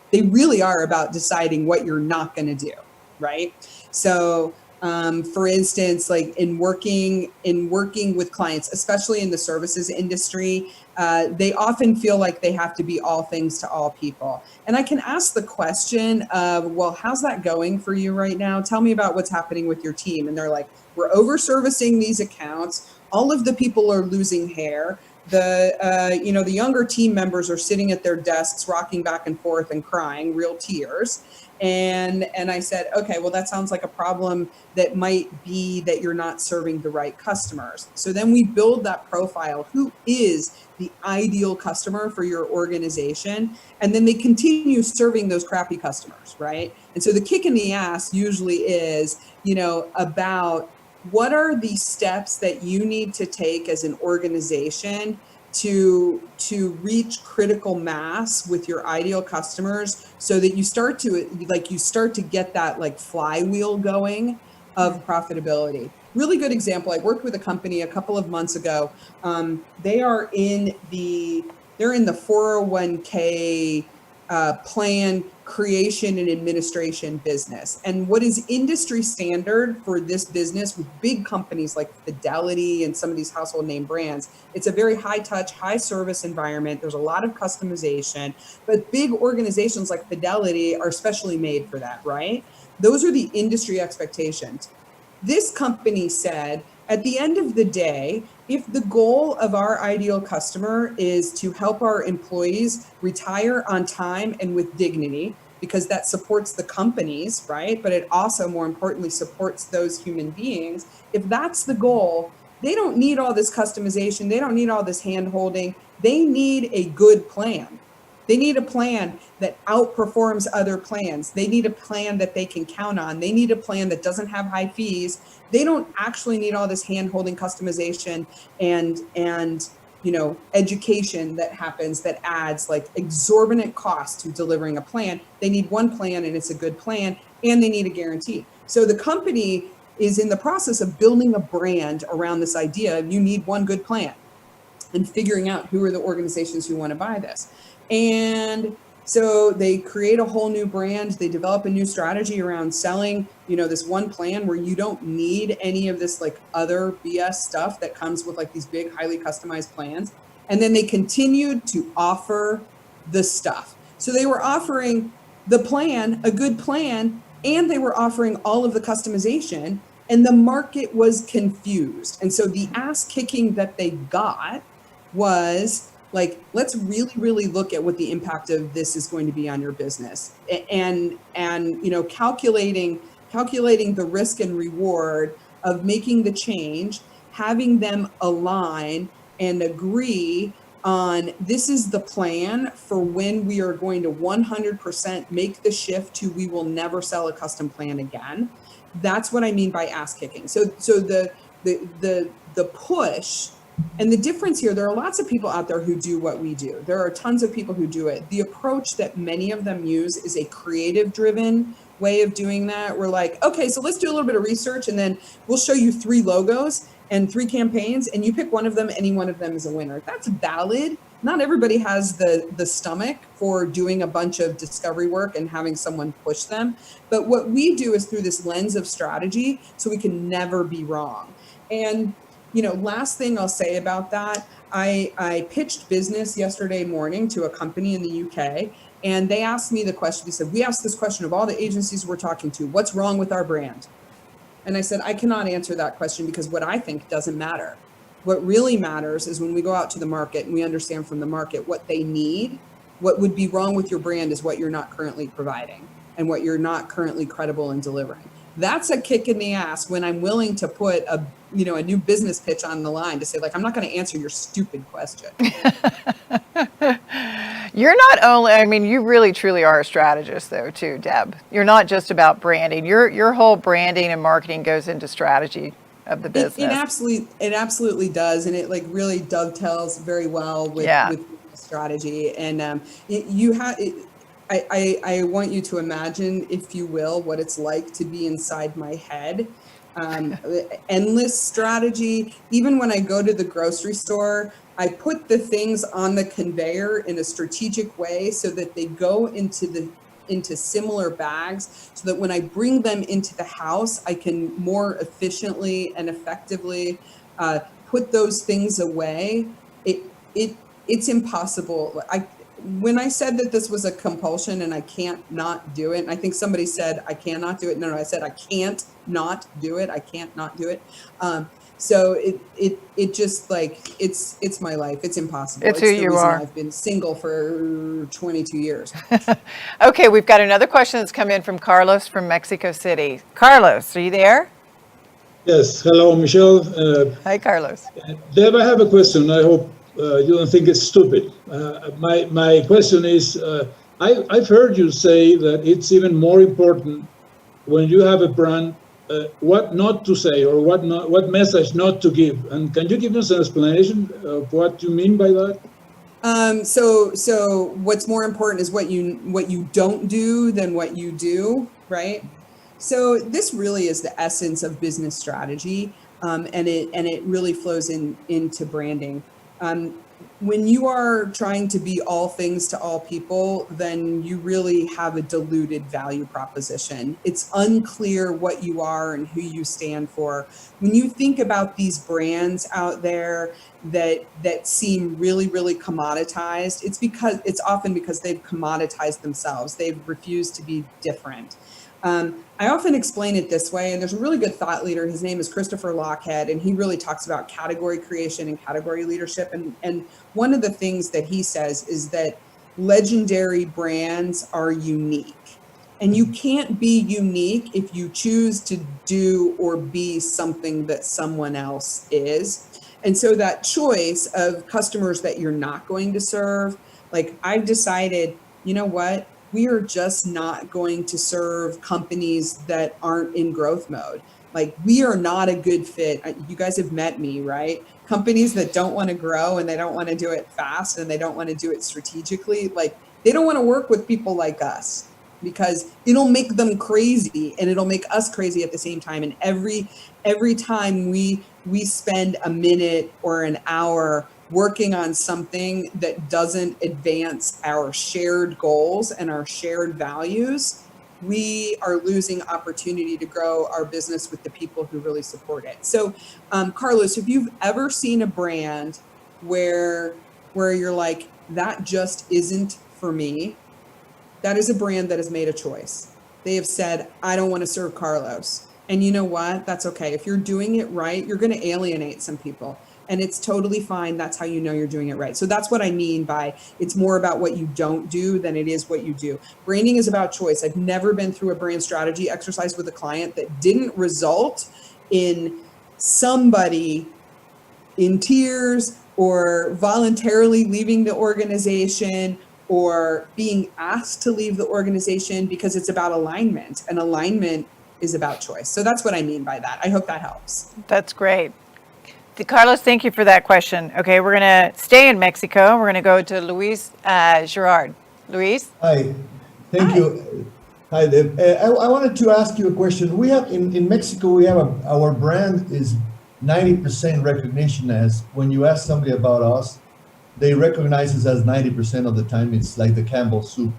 they really are about deciding what you're not going to do, right? So for instance, like in working with clients, especially in the services industry, they often feel like they have to be all things to all people. And I can ask the question of, well, how's that going for you right now? Tell me about what's happening with your team. And they're like, we're over servicing these accounts. All of the people are losing hair. The younger team members are sitting at their desks, rocking back and forth and crying, real tears. And I said, okay, well, that sounds like a problem that might be that you're not serving the right customers. So then we build that profile. Who is the ideal customer for your organization? And then they continue serving those crappy customers, right? And so the kick in the ass usually is, about what are the steps that you need to take as an organization to reach critical mass with your ideal customers, so that you start to get that like flywheel going of profitability. Really good example. I worked with a company a couple of months ago. They're in the 401k plan creation and administration business. And what is industry standard for this business with big companies like Fidelity and some of these household name brands, it's a very high touch, high service environment. There's a lot of customization, but big organizations like Fidelity are specially made for that, right? Those are the industry expectations. This company said, at the end of the day, if the goal of our ideal customer is to help our employees retire on time and with dignity, because that supports the companies, right? But it also, more importantly, supports those human beings. If that's the goal, they don't need all this customization. They don't need all this hand-holding. They need a good plan. They need a plan that outperforms other plans. They need a plan that they can count on. They need a plan that doesn't have high fees. They don't actually need all this hand-holding customization and education that happens that adds like exorbitant cost to delivering a plan. They need one plan, and it's a good plan, and they need a guarantee. So the company is in the process of building a brand around this idea of you need one good plan, and figuring out who are the organizations who want to buy this. And so they create a whole new brand. They develop a new strategy around selling, this one plan where you don't need any of this like other BS stuff that comes with like these big, highly customized plans. And then they continued to offer the stuff. So they were offering the plan, a good plan, and they were offering all of the customization, and the market was confused. And so the ass kicking that they got was like, let's really, really look at what the impact of this is going to be on your business, and calculating the risk and reward of making the change, having them align and agree on this is the plan for when we are going to 100% make the shift to we will never sell a custom plan again. That's what I mean by ass kicking. So the push And the difference here, there are lots of people out there who do what we do. There are tons of people who do it. The approach that many of them use is a creative driven way of doing that. We're like, okay, so let's do a little bit of research and then we'll show you 3 logos and 3 campaigns and you pick one of them, any one of them is a winner. That's valid. Not everybody has the stomach for doing a bunch of discovery work and having someone push them. But what we do is through this lens of strategy, so we can never be wrong. And last thing I'll say about that, I pitched business yesterday morning to a company in the UK, and they asked me the question. They said, we asked this question of all the agencies we're talking to, what's wrong with our brand? And I said, I cannot answer that question because what I think doesn't matter. What really matters is when we go out to the market and we understand from the market what they need. What would be wrong with your brand is what you're not currently providing and what you're not currently credible in delivering. That's a kick in the ass when I'm willing to put a new business pitch on the line to say, like, I'm not going to answer your stupid question. You're not only, I mean, you really truly are a strategist though too, Deb. You're not just about branding. Your whole branding and marketing goes into strategy of the business. It absolutely does. And it really dovetails very well with strategy. And I want you to imagine, if you will, what it's like to be inside my head. Endless strategy. Even when I go to the grocery store, I put the things on the conveyor in a strategic way so that they go into similar bags, so that when I bring them into the house, I can more efficiently and effectively put those things away. It's impossible. When I said that this was a compulsion and I can't not do it, and I think somebody said I cannot do it. No, I said I can't not do it. I can't not do it. So it just it's my life. It's impossible. It's who you are. I've been single for 22 years. Okay, we've got another question that's come in from Carlos from Mexico City. Carlos, are you there? Yes. Hello, Michelle. Hi, Carlos. Deb, I have a question. I hope you don't think it's stupid. My question is, I've heard you say that it's even more important when you have a brand, what not to say or what message not to give. And can you give us an explanation of what you mean by that? So what's more important is what you don't do than what you do, right? So this really is the essence of business strategy, and it really flows into branding. When you are trying to be all things to all people, then you really have a diluted value proposition. It's unclear what you are and who you stand for. When you think about these brands out there that seem really, really commoditized, it's often because they've commoditized themselves. They've refused to be different. I often explain it this way, and there's a really good thought leader. His name is Christopher Lochhead, and he really talks about category creation and category leadership. And one of the things that he says is that legendary brands are unique. And you can't be unique if you choose to do or be something that someone else is. And so that choice of customers that you're not going to serve, like I've decided, you know what? We are just not going to serve companies that aren't in growth mode. Like, we are not a good fit. You guys have met me, right? Companies that don't want to grow and they don't want to do it fast and they don't want to do it strategically, like they don't want to work with people like us because it'll make them crazy and it'll make us crazy at the same time. And every time we spend a minute or an hour working on something that doesn't advance our shared goals and our shared values, we are losing opportunity to grow our business with the people who really support it. So, Carlos, if you've ever seen a brand where you're like, that just isn't for me, that is a brand that has made a choice. They have said, I don't want to serve Carlos. And you know what? That's okay. If you're doing it right, you're going to alienate some people. And it's totally fine. That's how you know you're doing it right. So that's what I mean by it's more about what you don't do than it is what you do. Branding is about choice. I've never been through a brand strategy exercise with a client that didn't result in somebody in tears or voluntarily leaving the organization or being asked to leave the organization, because it's about alignment, and alignment is about choice. So that's what I mean by that. I hope that helps. That's great. Carlos, thank you for that question. Okay, we're going to stay in Mexico. We're going to go to Luis Gerard. Luis? Hi, thank Hi. you. Hi, Deb. I wanted to ask you a question. We have in Mexico, we have our brand is 90% recognition. As when you ask somebody about us, they recognize us as 90% of the time. It's like the Campbell soup.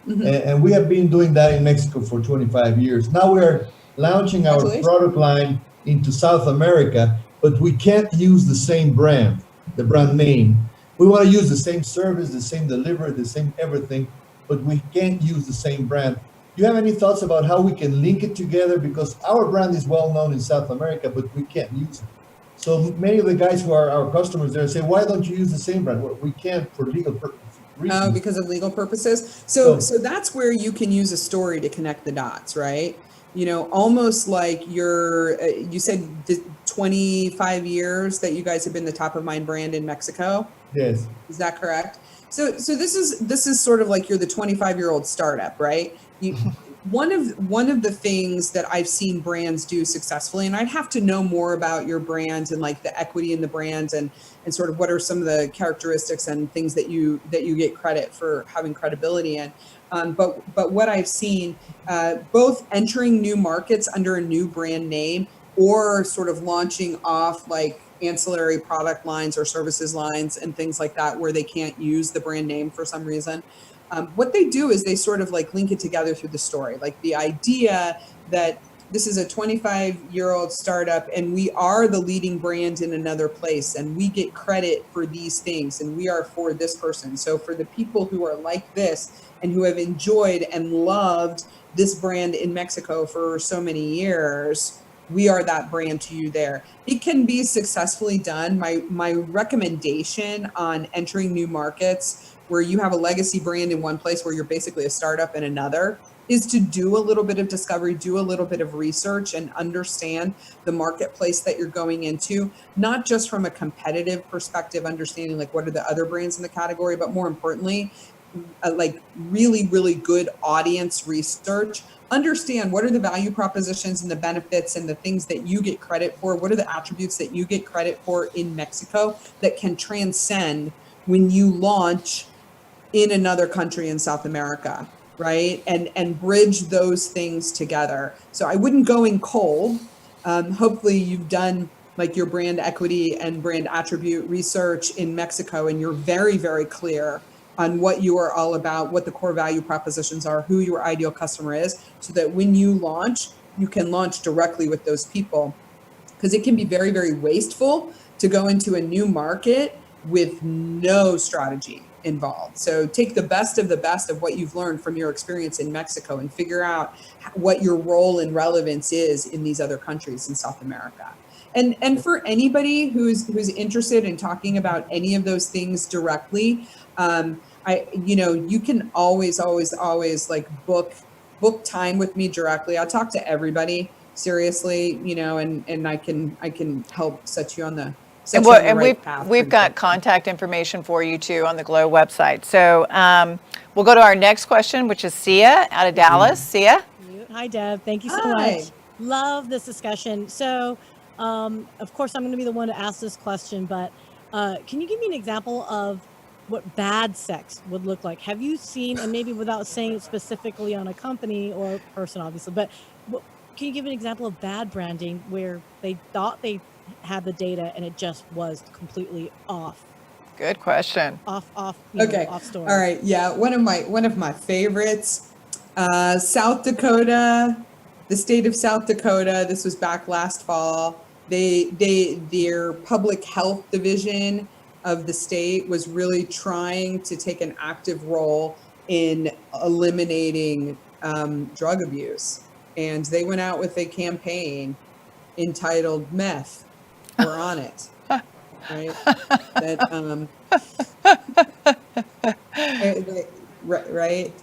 And we have been doing that in Mexico for 25 years. Now we're launching our Congratulations. product line into South America, but we can't use the same brand, the brand name. We want to use the same service, the same delivery, the same everything, but we can't use the same brand. Do you have any thoughts about how we can link it together? Because our brand is well known in South America, but we can't use it. So many of the guys who are our customers there say, why don't you use the same brand? Well, we can't for legal purposes. Oh, because of legal purposes. So that's where you can use a story to connect the dots, right? You know, almost like you said 25 years that you guys have been the top of mind brand in Mexico. Yes. Is that correct? So this is sort of like you're the 25-year-old startup, right? One of the things that I've seen brands do successfully, and I'd have to know more about your brand and like the equity in the brand and sort of what are some of the characteristics and things that you get credit for having credibility in. But what I've seen, both entering new markets under a new brand name or sort of launching off like ancillary product lines or services lines and things like that where they can't use the brand name for some reason. What they do is they sort of like link it together through the story, like the idea that this is a 25-year-old startup and we are the leading brand in another place and we get credit for these things and we are for this person. So for the people who are like this and who have enjoyed and loved this brand in Mexico for so many years, we are that brand to you there. It can be successfully done. My recommendation on entering new markets where you have a legacy brand in one place where you're basically a startup in another is to do a little bit of discovery, do a little bit of research and understand the marketplace that you're going into, not just from a competitive perspective, understanding like what are the other brands in the category, but more importantly, like really, really good audience research. Understand what are the value propositions and the benefits and the things that you get credit for. What are the attributes that you get credit for in Mexico that can transcend when you launch in another country in South America, right? And bridge those things together. So I wouldn't go in cold. Hopefully you've done like your brand equity and brand attribute research in Mexico and you're very, very clear on what you are all about, what the core value propositions are, who your ideal customer is, so that when you launch, you can launch directly with those people. Because it can be very, very wasteful to go into a new market with no strategy involved. So take the best of what you've learned from your experience in Mexico and figure out what your role and relevance is in these other countries in South America. And for anybody who's interested in talking about any of those things directly, you can always like book time with me directly. I'll talk to everybody seriously, and I can help set you on the right path. We've got contact information for you too on the Glow website. So we'll go to our next question, which is Sia out of Dallas. Sia. Hi, Deb. Thank you so much. Love this discussion. So, of course, I'm going to be the one to ask this question, but can you give me an example of what bad sex would look like? Have you seen, and maybe without saying it specifically on a company or person, obviously, but can you give an example of bad branding where they thought they had the data and it just was completely off? Good question. Off story. All right. Yeah. One of my favorites, South Dakota, the state of South Dakota. This was back last fall. Their public health division of the state was really trying to take an active role in eliminating drug abuse. And they went out with a campaign entitled Meth, We're on It. Right? Right?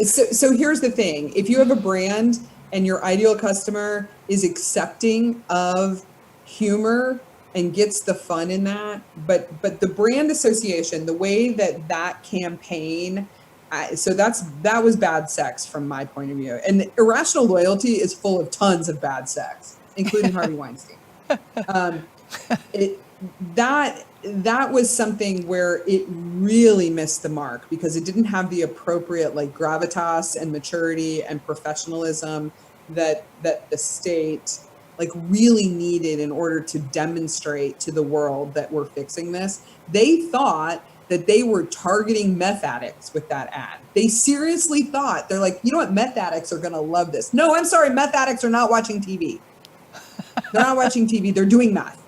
So here's the thing. If you have a brand and your ideal customer is accepting of humor and gets the fun in that, but the brand association, the way that campaign, that was bad sex from my point of view. And Irrational Loyalty is full of tons of bad sex, including Harvey Weinstein. That was something where it really missed the mark because it didn't have the appropriate like gravitas and maturity and professionalism that the state like really needed in order to demonstrate to the world that we're fixing this. They thought that they were targeting meth addicts with that ad. They seriously thought, they're like, you know what, meth addicts are going to love this. No, I'm sorry, meth addicts are not watching TV. They're not watching TV, they're doing meth.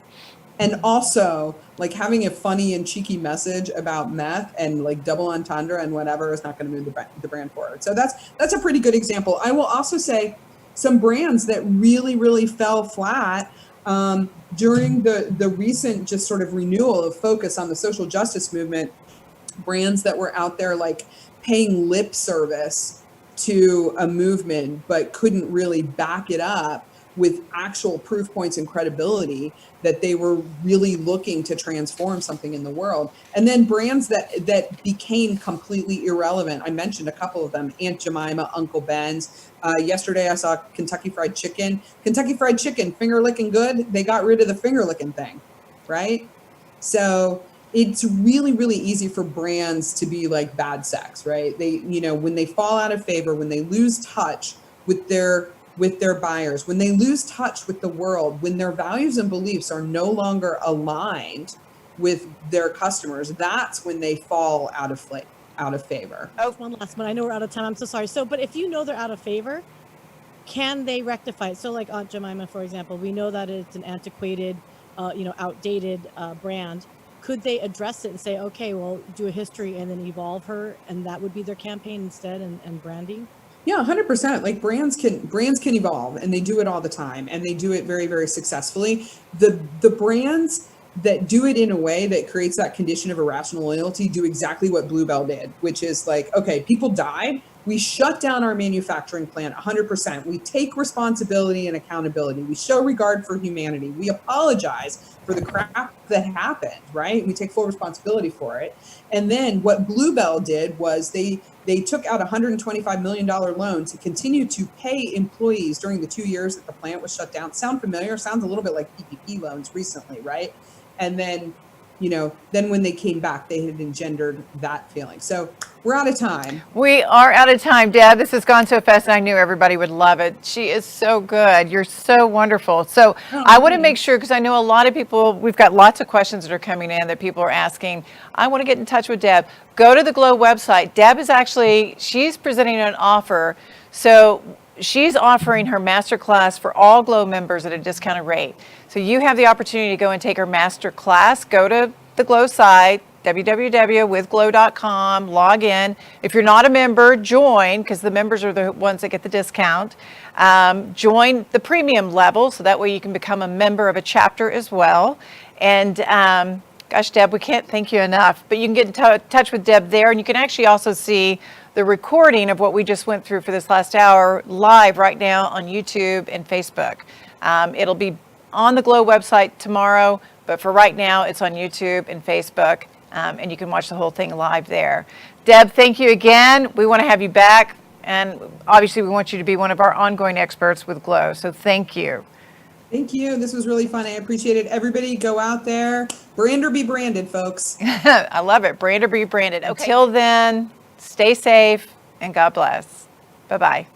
And also, like having a funny and cheeky message about meth and like double entendre and whatever is not going to move the brand forward. So that's a pretty good example. I will also say some brands that really, really fell flat during the recent just sort of renewal of focus on the social justice movement, brands that were out there like paying lip service to a movement but couldn't really back it up with actual proof points and credibility that they were really looking to transform something in the world. And then brands that became completely irrelevant. I mentioned a couple of them, Aunt Jemima, Uncle Ben's. Yesterday I saw Kentucky Fried Chicken. Kentucky Fried Chicken, finger licking good. They got rid of the finger licking thing, right? So it's really, really easy for brands to be like bad sex, right? They, you know, when they fall out of favor, when they lose touch with their buyers, when they lose touch with the world, when their values and beliefs are no longer aligned with their customers, that's when they fall out of favor. Oh, one last one. I know we're out of time. I'm so sorry. So, but if you know they're out of favor, can they rectify it? So like Aunt Jemima, for example, we know that it's an antiquated, outdated brand. Could they address it and say, okay, well, do a history and then evolve her, and that would be their campaign instead and branding? Yeah, 100%. Like brands can evolve, and they do it all the time, and they do it very, very successfully. The brands that do it in a way that creates that condition of irrational loyalty do exactly what Bluebell did, which is like, okay, people died. We shut down our manufacturing plant 100%. We take responsibility and accountability. We show regard for humanity. We apologize for the crap that happened, right? We take full responsibility for it. And then what Bluebell did was they took out a $125 million loan to continue to pay employees during the 2 years that the plant was shut down. Sound familiar? Sounds a little bit like PPP loans recently, right? And then, then when they came back, they had engendered that feeling. So we're out of time. We are out of time, Deb. This has gone so fast, and I knew everybody would love it. She is so good. You're so wonderful. So I want to make sure, because I know a lot of people, we've got lots of questions that are coming in that people are asking. I want to get in touch with Deb. Go to the Glow website. Deb is she's presenting an offer. So she's offering her masterclass for all Glow members at a discounted rate. So you have the opportunity to go and take her masterclass. Go to the Glow site, www.withglow.com, log in. If you're not a member, join, because the members are the ones that get the discount. Join the premium level, so that way you can become a member of a chapter as well. And gosh, Deb, we can't thank you enough. But you can get in touch with Deb there, and you can actually also see the recording of what we just went through for this last hour live right now on YouTube and Facebook. It'll be on the Glow website tomorrow, but for right now, it's on YouTube and Facebook, and you can watch the whole thing live there. Deb, thank you again. We want to have you back, and obviously we want you to be one of our ongoing experts with Glow, so thank you. Thank you. This was really fun. I appreciate it. Everybody go out there. Brand or be branded, folks. I love it. Brand or be branded. Okay. Until then, stay safe, and God bless. Bye-bye.